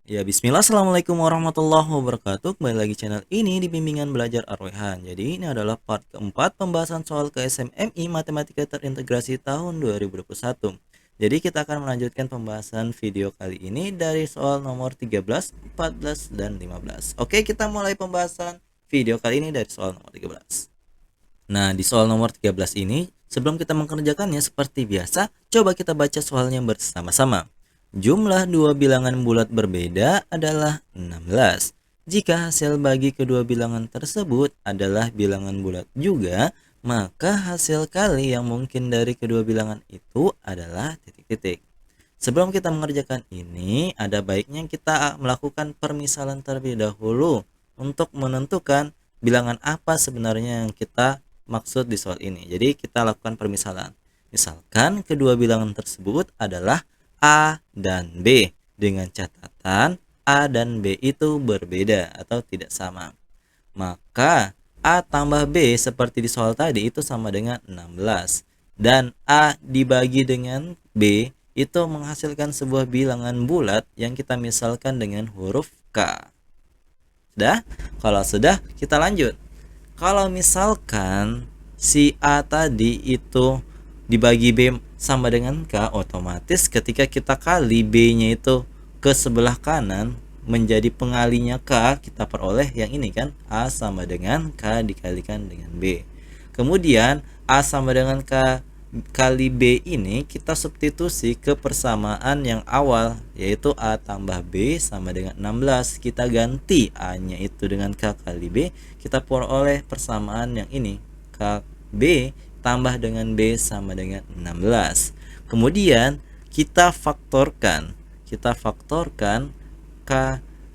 Ya, bismillah, assalamualaikum warahmatullahi wabarakatuh. Kembali lagi channel ini di bimbingan belajar Arwehan. Jadi ini adalah part keempat pembahasan soal KSMMI Matematika Terintegrasi tahun 2021. Jadi kita akan melanjutkan pembahasan video kali ini dari soal nomor 13, 14, dan 15. Oke, kita mulai pembahasan video kali ini dari soal nomor 13. Nah, di soal nomor 13 ini, sebelum kita mengerjakannya seperti biasa, coba kita baca soalnya bersama-sama. Jumlah dua bilangan bulat berbeda adalah 16. Jika hasil bagi kedua bilangan tersebut adalah bilangan bulat juga, maka hasil kali yang mungkin dari kedua bilangan itu adalah titik-titik. Sebelum kita mengerjakan ini, ada baiknya kita melakukan permisalan terlebih dahulu untuk menentukan bilangan apa sebenarnya yang kita maksud di soal ini. Jadi kita lakukan permisalan. Misalkan kedua bilangan tersebut adalah A dan B dengan catatan A dan B itu berbeda atau tidak sama. Maka A tambah B seperti di soal tadi itu sama dengan 16. Dan A dibagi dengan B itu menghasilkan sebuah bilangan bulat yang kita misalkan dengan huruf K. Sudah? Kalau sudah, kita lanjut. Kalau misalkan si A tadi itu dibagi B sama dengan K, otomatis ketika kita kali B-nya itu ke sebelah kanan menjadi pengalinya K, kita peroleh yang ini kan, A sama dengan K dikalikan dengan B. Kemudian A sama dengan K kali B ini kita substitusi ke persamaan yang awal, yaitu A tambah B sama dengan 16. Kita ganti A nya itu dengan K kali B, kita peroleh persamaan yang ini, KB tambah dengan B sama dengan 16. Kemudian kita faktorkan K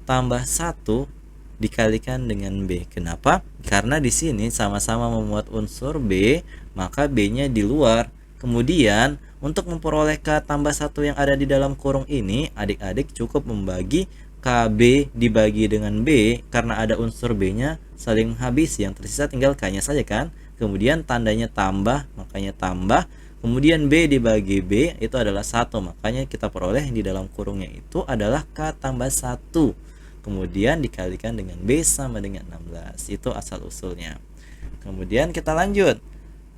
tambah 1 dikalikan dengan B. Kenapa? Karena di sini sama-sama memuat unsur B, maka B-nya di luar. Kemudian untuk memperoleh K tambah 1 yang ada di dalam kurung ini, adik-adik cukup membagi KB dibagi dengan B, karena ada unsur B-nya saling menghabisi, yang tersisa tinggal K-nya saja kan. Kemudian tandanya tambah, makanya tambah. Kemudian B dibagi B itu adalah 1, makanya kita peroleh di dalam kurungnya itu adalah K tambah 1. Kemudian dikalikan dengan B sama dengan 16. Itu asal usulnya. Kemudian kita lanjut.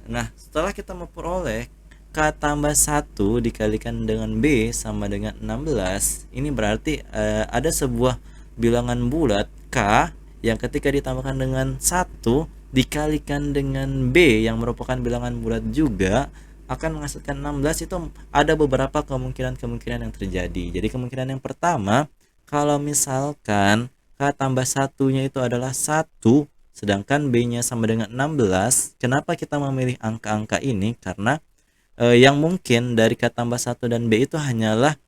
Nah, setelah kita memperoleh K tambah 1 dikalikan dengan B sama dengan 16, ini berarti ada sebuah bilangan bulat K yang ketika ditambahkan dengan 1 dikalikan dengan B yang merupakan bilangan bulat juga akan menghasilkan 16. Itu ada beberapa kemungkinan-kemungkinan yang terjadi. Jadi kemungkinan yang pertama, kalau misalkan K tambah 1-nya itu adalah 1, sedangkan B-nya sama dengan 16, kenapa kita memilih angka-angka ini? Karena yang mungkin dari K tambah 1 dan B itu hanyalah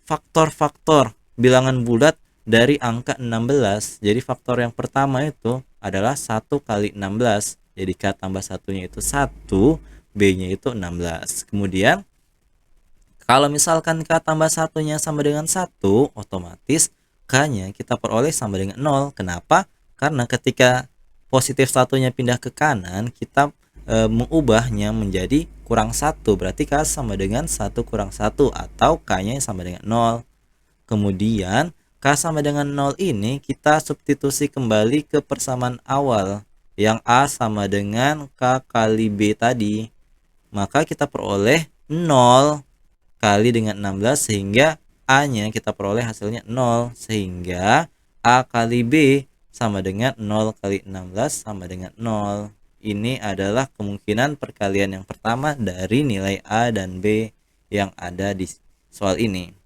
faktor-faktor bilangan bulat dari angka 16. Jadi faktor yang pertama itu adalah 1 kali 16. Jadi K tambah 1-nya itu 1, B-nya itu 16. Kemudian kalau misalkan K tambah 1-nya sama dengan 1, otomatis K-nya kita peroleh sama dengan 0. Kenapa? Karena ketika positif 1-nya pindah ke kanan, kita mengubahnya menjadi kurang 1. Berarti K sama dengan 1 kurang 1, atau K-nya sama dengan 0. Kemudian K sama dengan 0 ini kita substitusi kembali ke persamaan awal, yang A sama dengan K kali B tadi. Maka kita peroleh 0 kali dengan 16, sehingga A-nya kita peroleh hasilnya 0, sehingga A kali B sama dengan 0 kali 16 sama dengan 0. Ini adalah kemungkinan perkalian yang pertama dari nilai A dan B yang ada di soal ini.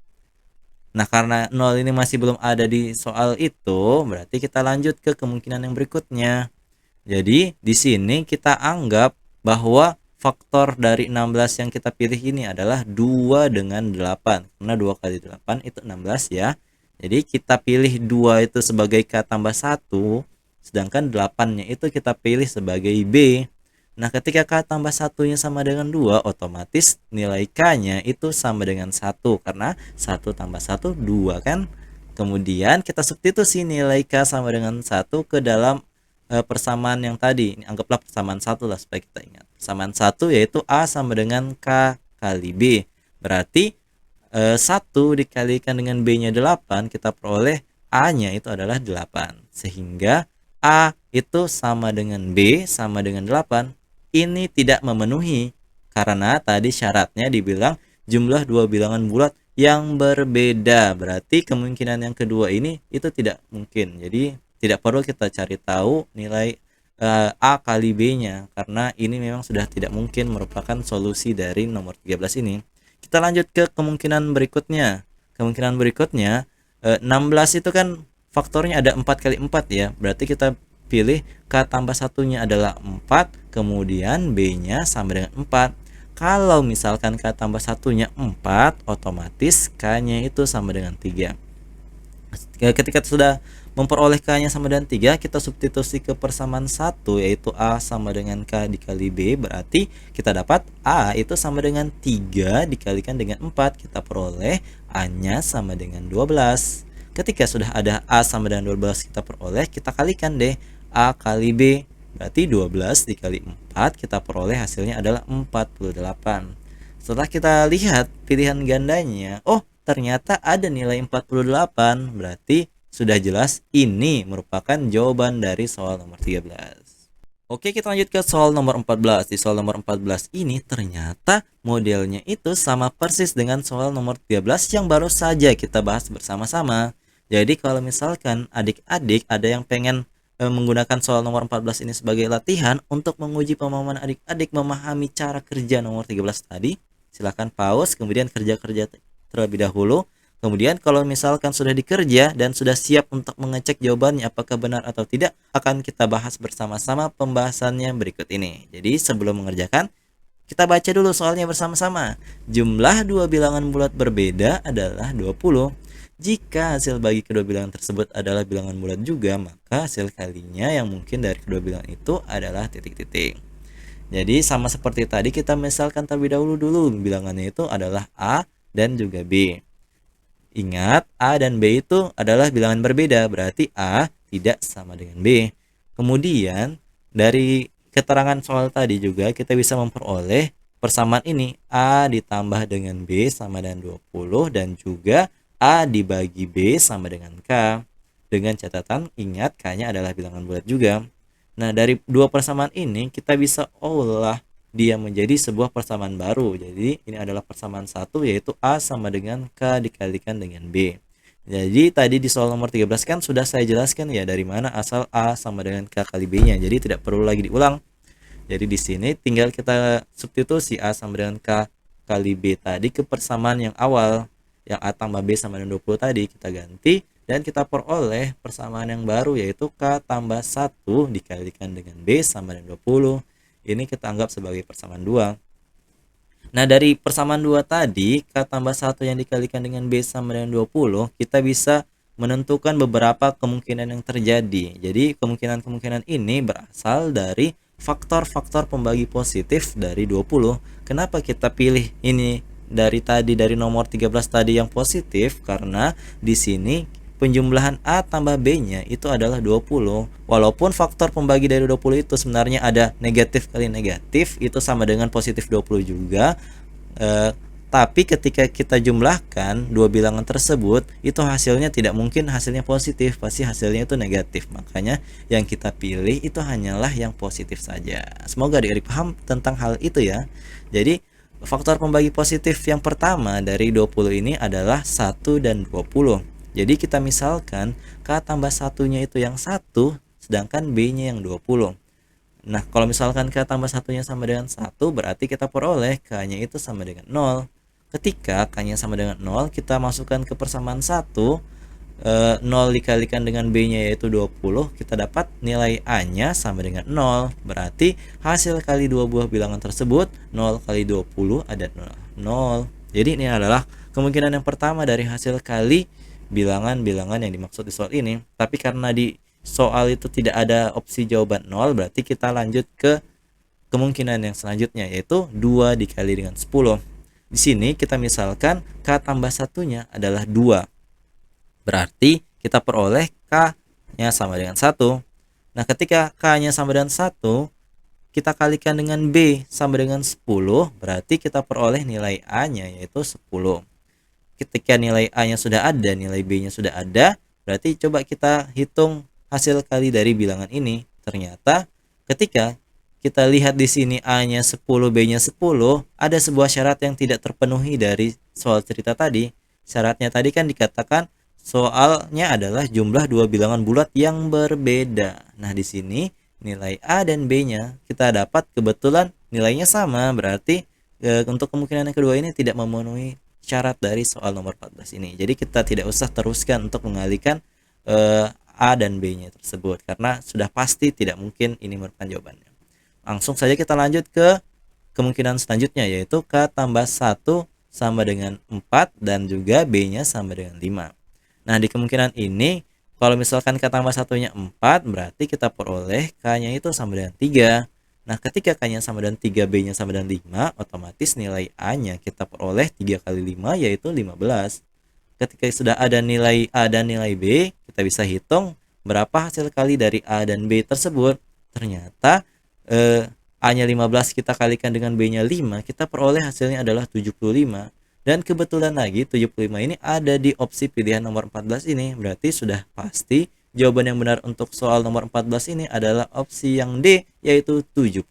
Nah, karena 0 ini masih belum ada di soal itu, berarti kita lanjut ke kemungkinan yang berikutnya. Jadi di sini kita anggap bahwa faktor dari 16 yang kita pilih ini adalah 2 dengan 8. Karena 2 kali 8 itu 16 ya. Jadi kita pilih 2 itu sebagai K tambah 1, sedangkan 8-nya itu kita pilih sebagai B. Nah, ketika K tambah 1-nya sama dengan 2, otomatis nilai K-nya itu sama dengan 1. Karena 1 tambah 1, 2 kan. Kemudian kita substitusi nilai K sama dengan 1 ke dalam persamaan yang tadi. Ini anggaplah persamaan 1 lah supaya kita ingat. Persamaan 1 yaitu A sama dengan K kali B. Berarti 1 dikalikan dengan B-nya 8, kita peroleh A-nya itu adalah 8. Sehingga A itu sama dengan B sama dengan 8. Ini tidak memenuhi karena tadi syaratnya dibilang jumlah dua bilangan bulat yang berbeda. Berarti kemungkinan yang kedua ini itu tidak mungkin. Jadi tidak perlu kita cari tahu nilai A kali B-nya karena ini memang sudah tidak mungkin merupakan solusi dari nomor 13 ini. Kita lanjut ke kemungkinan berikutnya. Kemungkinan berikutnya 16 itu kan faktornya ada 4 kali 4 ya. Berarti kita pilih K tambah satunya adalah 4, kemudian B-nya sama dengan 4. Kalau misalkan K tambah satunya 4, otomatis K-nya itu sama dengan 3. Ketika sudah memperoleh K-nya sama dengan 3, kita substitusi ke persamaan 1, yaitu A sama dengan K dikali B. Berarti kita dapat A itu sama dengan 3 dikalikan dengan 4. Kita peroleh A-nya sama dengan 12. Ketika sudah ada A sama dengan 12 kita peroleh, kita kalikan deh A kali B. Berarti 12 dikali 4, kita peroleh hasilnya adalah 48. Setelah kita lihat pilihan gandanya, oh ternyata ada nilai 48. Berarti sudah jelas ini merupakan jawaban dari soal nomor 13. Oke, kita lanjut ke soal nomor 14. Di soal nomor 14 ini ternyata modelnya itu sama persis dengan soal nomor 13 yang baru saja kita bahas bersama-sama. Jadi kalau misalkan adik-adik ada yang pengen menggunakan soal nomor 14 ini sebagai latihan untuk menguji pemahaman adik-adik memahami cara kerja nomor 13 tadi, silahkan pause kemudian kerja-kerja terlebih dahulu. Kemudian kalau misalkan sudah dikerja dan sudah siap untuk mengecek jawabannya apakah benar atau tidak, akan kita bahas bersama-sama pembahasannya berikut ini. Jadi sebelum mengerjakan, kita baca dulu soalnya bersama-sama. Jumlah dua bilangan bulat berbeda adalah 20. Jika hasil bagi kedua bilangan tersebut adalah bilangan bulat juga, maka hasil kalinya yang mungkin dari kedua bilangan itu adalah titik-titik. Jadi sama seperti tadi, kita misalkan terlebih dahulu bilangannya itu adalah A dan juga B. Ingat, A dan B itu adalah bilangan berbeda, berarti A tidak sama dengan B. Kemudian, dari keterangan soal tadi juga kita bisa memperoleh persamaan ini. A ditambah dengan B sama dengan 20 dan juga A dibagi B sama dengan K. Dengan catatan, ingat K-nya adalah bilangan bulat juga. Nah, dari dua persamaan ini kita bisa olah dia menjadi sebuah persamaan baru. Jadi ini adalah persamaan satu, yaitu A sama dengan K dikalikan dengan B. Jadi tadi di soal nomor 13 kan sudah saya jelaskan ya dari mana asal A sama dengan K kali B-nya. Jadi tidak perlu lagi diulang. Jadi di sini tinggal kita substitusi A sama dengan K kali B tadi ke persamaan yang awal. Yang A tambah B sama dengan 20 tadi kita ganti dan kita peroleh persamaan yang baru, yaitu K tambah 1 dikalikan dengan B sama dengan 20. Ini kita anggap sebagai persamaan 2. Nah, dari persamaan 2 tadi, K tambah 1 yang dikalikan dengan B sama dengan 20, kita bisa menentukan beberapa kemungkinan yang terjadi. Jadi, kemungkinan-kemungkinan ini berasal dari faktor-faktor pembagi positif dari 20. Kenapa kita pilih ini dari nomor 13 tadi yang positif? Karena di sini penjumlahan A tambah B-nya itu adalah 20. Walaupun faktor pembagi dari 20 itu sebenarnya ada negatif kali negatif, itu sama dengan positif 20 juga. Tapi ketika kita jumlahkan dua bilangan tersebut, itu hasilnya tidak mungkin hasilnya positif, pasti hasilnya itu negatif. Makanya yang kita pilih itu hanyalah yang positif saja. Semoga adik-adik paham tentang hal itu ya. Jadi faktor pembagi positif yang pertama dari 20 ini adalah 1 dan 20. Jadi kita misalkan K tambah satunya itu yang 1, sedangkan B-nya yang 20. Nah, kalau misalkan K tambah satunya sama dengan 1, berarti kita peroleh K-nya itu sama dengan 0. Ketika K-nya sama dengan 0, kita masukkan ke persamaan 1, 0 dikalikan dengan B-nya yaitu 20, kita dapat nilai A-nya sama dengan 0. Berarti hasil kali dua buah bilangan tersebut, 0 kali 20 ada 0. Jadi ini adalah kemungkinan yang pertama dari hasil kali bilangan-bilangan yang dimaksud di soal ini. Tapi karena di soal itu tidak ada opsi jawaban 0, berarti kita lanjut ke kemungkinan yang selanjutnya, yaitu 2 dikali dengan 10. Di sini kita misalkan K tambah satunya adalah 2. Berarti kita peroleh K-nya sama dengan 1. Nah, ketika K-nya sama dengan 1, kita kalikan dengan B sama dengan 10, berarti kita peroleh nilai A-nya yaitu 10. ketika nilai A-nya sudah ada, nilai B-nya sudah ada, berarti coba kita hitung hasil kali dari bilangan ini. Ternyata ketika kita lihat di sini A-nya 10, B-nya 10, ada sebuah syarat yang tidak terpenuhi dari soal cerita tadi. Syaratnya tadi kan dikatakan soalnya adalah jumlah dua bilangan bulat yang berbeda. Nah, di sini nilai A dan B-nya kita dapat kebetulan nilainya sama, berarti untuk kemungkinan yang kedua ini tidak memenuhi syarat dari soal nomor 14 ini. Jadi kita tidak usah teruskan untuk mengalihkan A dan B-nya tersebut karena sudah pasti tidak mungkin ini merupakan jawabannya. Langsung saja kita lanjut ke kemungkinan selanjutnya, yaitu K tambah 1 sama dengan 4 dan juga B-nya sama dengan 5. Nah, di kemungkinan ini kalau misalkan K tambah 1-nya 4, berarti kita peroleh K-nya itu sama dengan 3. Nah, ketika K-nya sama dengan 3, B-nya sama dengan 5, otomatis nilai A-nya kita peroleh 3 kali 5 yaitu 15. Ketika sudah ada nilai A dan nilai B, kita bisa hitung berapa hasil kali dari A dan B tersebut. Ternyata A-nya 15 kita kalikan dengan B-nya 5, kita peroleh hasilnya adalah 75. Dan kebetulan lagi 75 ini ada di opsi pilihan nomor 14 ini. Berarti sudah pasti jawaban yang benar untuk soal nomor 14 ini adalah opsi yang D, yaitu 75.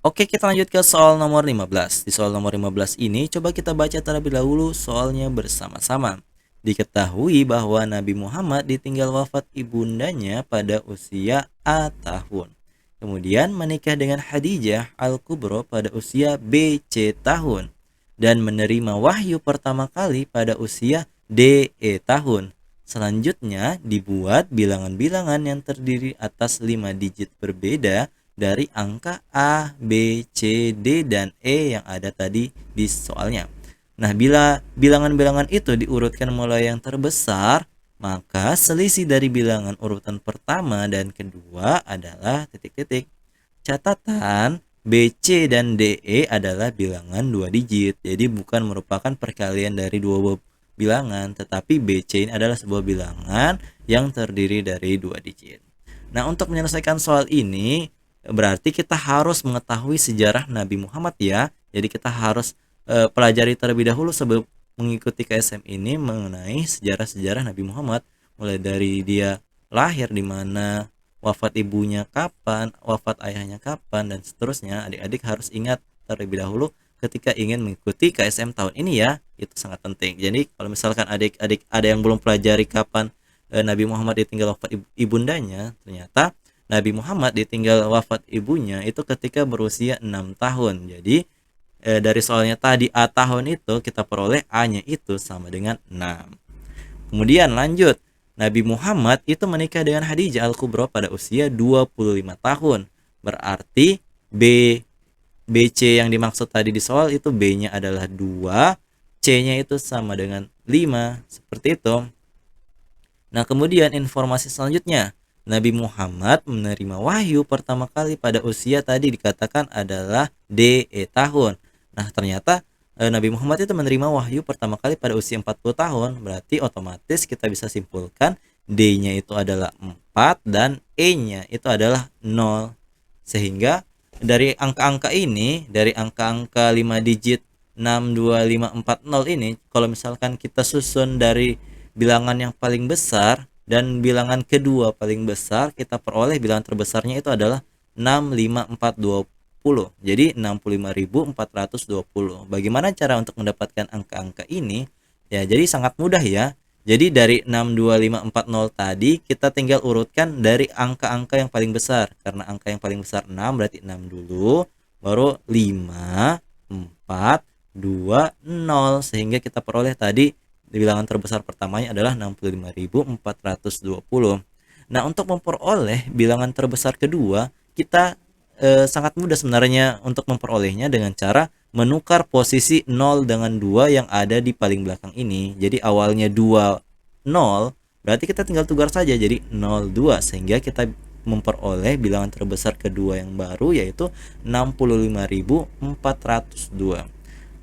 Oke, kita lanjut ke soal nomor 15. Di soal nomor 15 ini coba kita baca terlebih dahulu soalnya bersama-sama. Diketahui bahwa Nabi Muhammad ditinggal wafat ibundanya pada usia A tahun. Kemudian menikah dengan Khadijah Al-Kubro pada usia BC tahun. Dan menerima wahyu pertama kali pada usia DE tahun. Selanjutnya dibuat bilangan-bilangan yang terdiri atas 5 digit berbeda dari angka A, B, C, D, dan E yang ada tadi di soalnya. Nah, bila bilangan-bilangan itu diurutkan mulai yang terbesar, maka selisih dari bilangan urutan pertama dan kedua adalah titik-titik. Catatan, B, C, dan DE adalah bilangan 2 digit. Jadi bukan merupakan perkalian dari dua bilangan, tetapi B, C ini adalah sebuah bilangan yang terdiri dari 2 digit. Nah, untuk menyelesaikan soal ini, berarti kita harus mengetahui sejarah Nabi Muhammad ya. Jadi kita harus pelajari terlebih dahulu sebelum mengikuti KSM ini mengenai sejarah-sejarah Nabi Muhammad. Mulai dari dia lahir di mana, wafat ibunya kapan, wafat ayahnya kapan, dan seterusnya. Adik-adik harus ingat terlebih dahulu ketika ingin mengikuti KSM tahun ini ya. Itu sangat penting. Jadi kalau misalkan adik-adik ada yang belum pelajari kapan Nabi Muhammad ditinggal wafat ibundanya, ternyata Nabi Muhammad ditinggal wafat ibunya itu ketika berusia 6 tahun. Jadi dari soalnya tadi A tahun itu kita peroleh A-nya itu sama dengan 6. Kemudian lanjut, Nabi Muhammad itu menikah dengan Khadijah Al-Kubro pada usia 25 tahun. Berarti BC yang dimaksud tadi di soal itu B-nya adalah 2, C-nya itu sama dengan 5, seperti itu. Nah, kemudian informasi selanjutnya, Nabi Muhammad menerima wahyu pertama kali pada usia tadi dikatakan adalah DE tahun. Nah, ternyata Nabi Muhammad itu menerima wahyu pertama kali pada usia 40 tahun. Berarti otomatis kita bisa simpulkan D-nya itu adalah 4 dan E-nya itu adalah 0. Sehingga dari angka-angka ini, dari angka-angka 5 digit 6, 2, 5, 4, 0 ini, kalau misalkan kita susun dari bilangan yang paling besar dan bilangan kedua paling besar, kita peroleh bilangan terbesarnya itu adalah 6, 5, 4, 20. Jadi 65.420. Bagaimana cara untuk mendapatkan angka-angka ini? Ya, jadi sangat mudah ya. Jadi dari 62540 tadi kita tinggal urutkan dari angka-angka yang paling besar. Karena angka yang paling besar 6, berarti 6 dulu, baru 5, 4, 2, 0. Sehingga kita peroleh tadi bilangan terbesar pertamanya adalah 65.420. Nah, untuk memperoleh bilangan terbesar kedua, kita sangat mudah sebenarnya untuk memperolehnya dengan cara menukar posisi 0 dengan 2 yang ada di paling belakang ini. Jadi awalnya 2, 0, berarti kita tinggal tukar saja jadi 0, 2, sehingga kita memperoleh bilangan terbesar kedua yang baru, yaitu 65.402.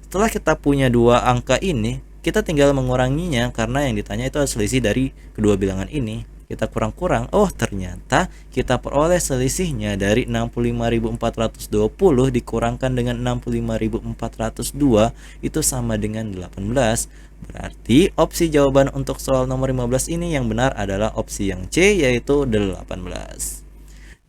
Setelah kita punya dua angka ini, kita tinggal menguranginya karena yang ditanya itu selisih dari kedua bilangan ini. Kita kurang-kurang, oh ternyata kita peroleh selisihnya dari 65.420 dikurangkan dengan 65.402 itu sama dengan 18. Berarti opsi jawaban untuk soal nomor 15 ini yang benar adalah opsi yang C, yaitu 18.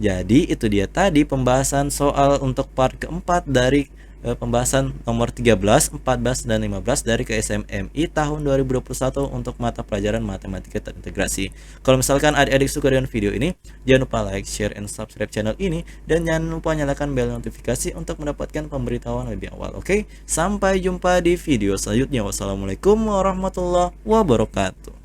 Jadi itu dia tadi pembahasan soal untuk part keempat dari pembahasan nomor 13, 14, dan 15 dari KSMMI tahun 2021 untuk mata pelajaran matematika terintegrasi. Kalau misalkan adik-adik suka dengan video ini, jangan lupa like, share, and subscribe channel ini, dan jangan lupa nyalakan bel notifikasi untuk mendapatkan pemberitahuan lebih awal. Oke, sampai jumpa di video selanjutnya. Wassalamualaikum warahmatullahi wabarakatuh.